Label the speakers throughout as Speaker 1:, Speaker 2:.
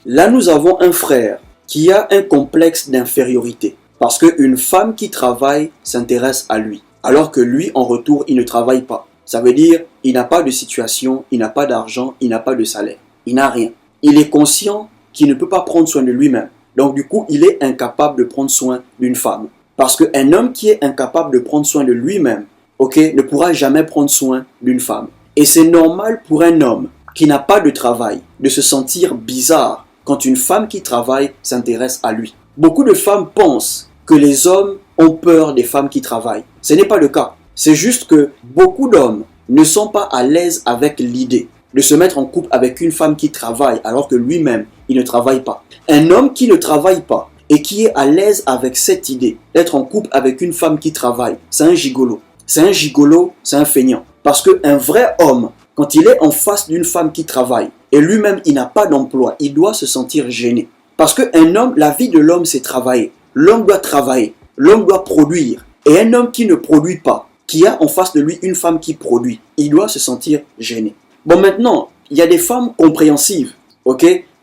Speaker 1: Là, nous avons un frère qui a un complexe d'infériorité. Parce qu'une femme qui travaille s'intéresse à lui. Alors que lui, en retour, il ne travaille pas. Ça veut dire, il n'a pas de situation, il n'a pas d'argent, il n'a pas de salaire. Il n'a rien. Il est conscient qu'il ne peut pas prendre soin de lui-même. Donc du coup, il est incapable de prendre soin d'une femme. Parce qu'un homme qui est incapable de prendre soin de lui-même, ne pourra jamais prendre soin d'une femme. Et c'est normal pour un homme qui n'a pas de travail de se sentir bizarre quand une femme qui travaille s'intéresse à lui. Beaucoup de femmes pensent que les hommes ont peur des femmes qui travaillent. Ce n'est pas le cas. C'est juste que beaucoup d'hommes ne sont pas à l'aise avec l'idée de se mettre en couple avec une femme qui travaille alors que lui-même, il ne travaille pas. Un homme qui ne travaille pas et qui est à l'aise avec cette idée d'être en couple avec une femme qui travaille, c'est un gigolo. C'est un gigolo, c'est un feignant. Parce qu'un vrai homme, quand il est en face d'une femme qui travaille et lui-même, il n'a pas d'emploi, il doit se sentir gêné. Parce qu'un homme, la vie de l'homme, c'est travailler. L'homme doit travailler, l'homme doit produire. Et un homme qui ne produit pas, qui a en face de lui une femme qui produit, il doit se sentir gêné. Bon, maintenant, il y a des femmes compréhensives,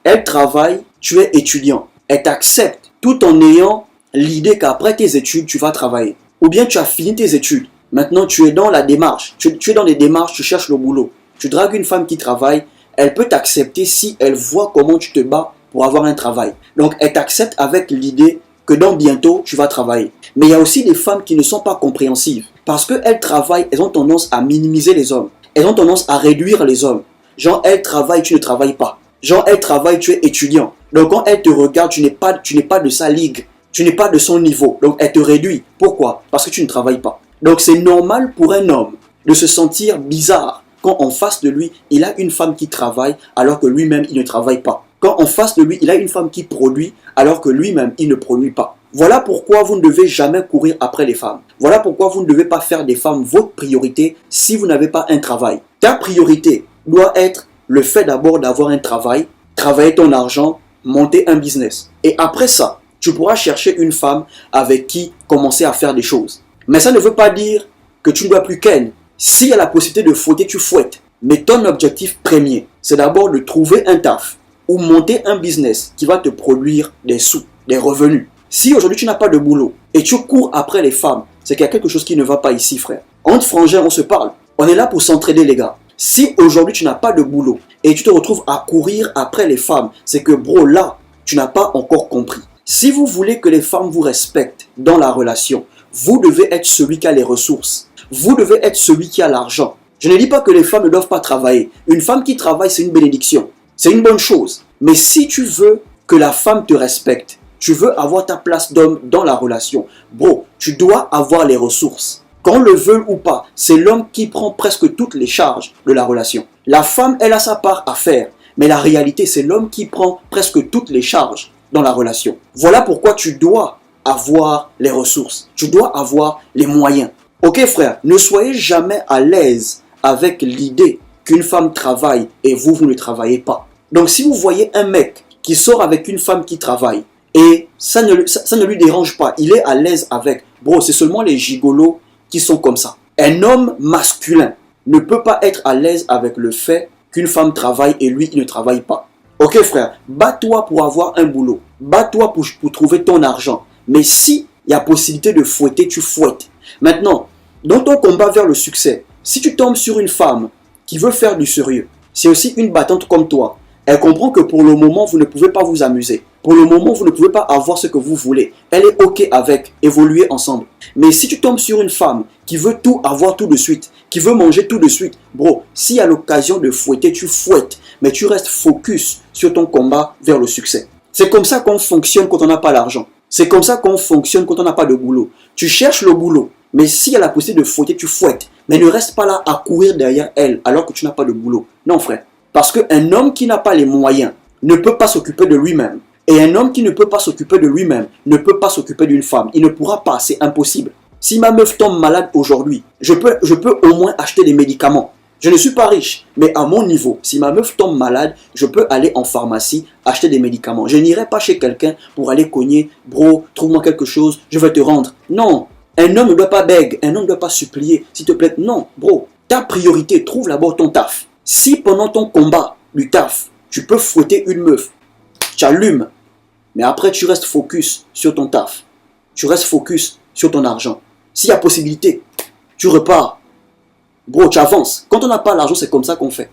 Speaker 1: Elles travaillent, tu es étudiant. Elles t'acceptent tout en ayant l'idée qu'après tes études, tu vas travailler. Ou bien tu as fini tes études. Maintenant, tu es dans la démarche. Tu es dans les démarches, tu cherches le boulot. Tu dragues une femme qui travaille, elle peut t'accepter si elle voit comment tu te bats pour avoir un travail. Donc, elle t'accepte avec l'idée que dans bientôt, tu vas travailler. Mais il y a aussi des femmes qui ne sont pas compréhensives. Parce qu'elles travaillent, elles ont tendance à minimiser les hommes. Elles ont tendance à réduire les hommes. Genre, elle travaille, tu ne travailles pas. Genre, elle travaille, tu es étudiant. Donc, quand elle te regarde, tu n'es pas de sa ligue. Tu n'es pas de son niveau. Donc, elle te réduit. Pourquoi? Parce que tu ne travailles pas. Donc, c'est normal pour un homme de se sentir bizarre quand en face de lui, il a une femme qui travaille alors que lui-même, il ne travaille pas. Quand en face de lui, il a une femme qui produit alors que lui-même, il ne produit pas. Voilà pourquoi vous ne devez jamais courir après les femmes. Voilà pourquoi vous ne devez pas faire des femmes votre priorité si vous n'avez pas un travail. Ta priorité doit être le fait d'abord d'avoir un travail, travailler ton argent, monter un business. Et après ça, tu pourras chercher une femme avec qui commencer à faire des choses. Mais ça ne veut pas dire que tu ne dois plus ken. S'il y a la possibilité de fouetter, tu fouettes. Mais ton objectif premier, c'est d'abord de trouver un taf ou monter un business qui va te produire des sous, des revenus. Si aujourd'hui tu n'as pas de boulot et tu cours après les femmes, c'est qu'il y a quelque chose qui ne va pas ici, frère. Entre frangins, on se parle. On est là pour s'entraider, les gars. Si aujourd'hui tu n'as pas de boulot et tu te retrouves à courir après les femmes, c'est que bro, là, tu n'as pas encore compris. Si vous voulez que les femmes vous respectent dans la relation, vous devez être celui qui a les ressources. Vous devez être celui qui a l'argent. Je ne dis pas que les femmes ne doivent pas travailler. Une femme qui travaille, c'est une bénédiction. C'est une bonne chose. Mais si tu veux que la femme te respecte, tu veux avoir ta place d'homme dans la relation, bro, tu dois avoir les ressources. Qu'on le veuille ou pas, c'est l'homme qui prend presque toutes les charges de la relation. La femme, elle a sa part à faire. Mais la réalité, c'est l'homme qui prend presque toutes les charges dans la relation. Voilà pourquoi tu dois avoir les ressources. Tu dois avoir les moyens. Ok frère, ne soyez jamais à l'aise avec l'idée qu'une femme travaille et vous ne travaillez pas. Donc si vous voyez un mec qui sort avec une femme qui travaille et ça ne lui dérange pas, il est à l'aise avec, bro, c'est seulement les gigolos qui sont comme ça. Un homme masculin ne peut pas être à l'aise avec le fait qu'une femme travaille et lui, il ne travaille pas. Ok frère, bats-toi pour avoir un boulot. Bats-toi pour trouver ton argent. Mais si il y a possibilité de fouetter, tu fouettes. Maintenant, dans ton combat vers le succès, si tu tombes sur une femme qui veut faire du sérieux, c'est aussi une battante comme toi. Elle comprend que pour le moment, vous ne pouvez pas vous amuser. Pour le moment, vous ne pouvez pas avoir ce que vous voulez. Elle est ok avec évoluer ensemble. Mais si tu tombes sur une femme qui veut tout avoir tout de suite, qui veut manger tout de suite, bro, s'il y a l'occasion de fouetter, tu fouettes. Mais tu restes focus sur ton combat vers le succès. C'est comme ça qu'on fonctionne quand on n'a pas l'argent. C'est comme ça qu'on fonctionne quand on n'a pas de boulot. Tu cherches le boulot, mais s'il y a la possibilité de fouetter, tu fouettes. Mais ne reste pas là à courir derrière elle alors que tu n'as pas de boulot. Non frère. Parce qu'un homme qui n'a pas les moyens ne peut pas s'occuper de lui-même. Et un homme qui ne peut pas s'occuper de lui-même ne peut pas s'occuper d'une femme. Il ne pourra pas, c'est impossible. Si ma meuf tombe malade aujourd'hui, je peux au moins acheter des médicaments. Je ne suis pas riche, mais à mon niveau, si ma meuf tombe malade, je peux aller en pharmacie acheter des médicaments. Je n'irai pas chez quelqu'un pour aller cogner, bro, trouve-moi quelque chose, je vais te rendre. Non, un homme ne doit pas beg, un homme ne doit pas supplier, s'il te plaît. Non, bro, ta priorité, trouve d'abord ton taf. Si pendant ton combat du taf, tu peux fouetter une meuf, tu allumes. Mais après, tu restes focus sur ton taf. Tu restes focus sur ton argent. S'il y a possibilité, tu repars. Bro, tu avances. Quand on n'a pas l'argent, c'est comme ça qu'on fait.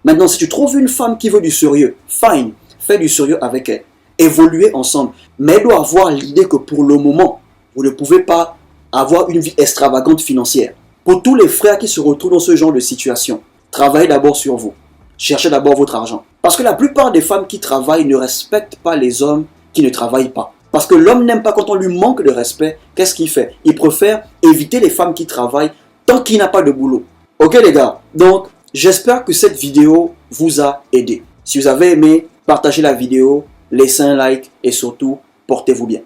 Speaker 1: Maintenant, si tu trouves une femme qui veut du sérieux, fine, fais du sérieux avec elle. Évoluez ensemble. Mais elle doit avoir l'idée que pour le moment, vous ne pouvez pas avoir une vie extravagante financière. Pour tous les frères qui se retrouvent dans ce genre de situation, travaillez d'abord sur vous. Cherchez d'abord votre argent. Parce que la plupart des femmes qui travaillent ne respectent pas les hommes qui ne travaillent pas. Parce que l'homme n'aime pas quand on lui manque de respect. Qu'est-ce qu'il fait? Il préfère éviter les femmes qui travaillent tant qu'il n'a pas de boulot. Ok les gars, donc j'espère que cette vidéo vous a aidé. Si vous avez aimé, partagez la vidéo, laissez un like et surtout, portez-vous bien.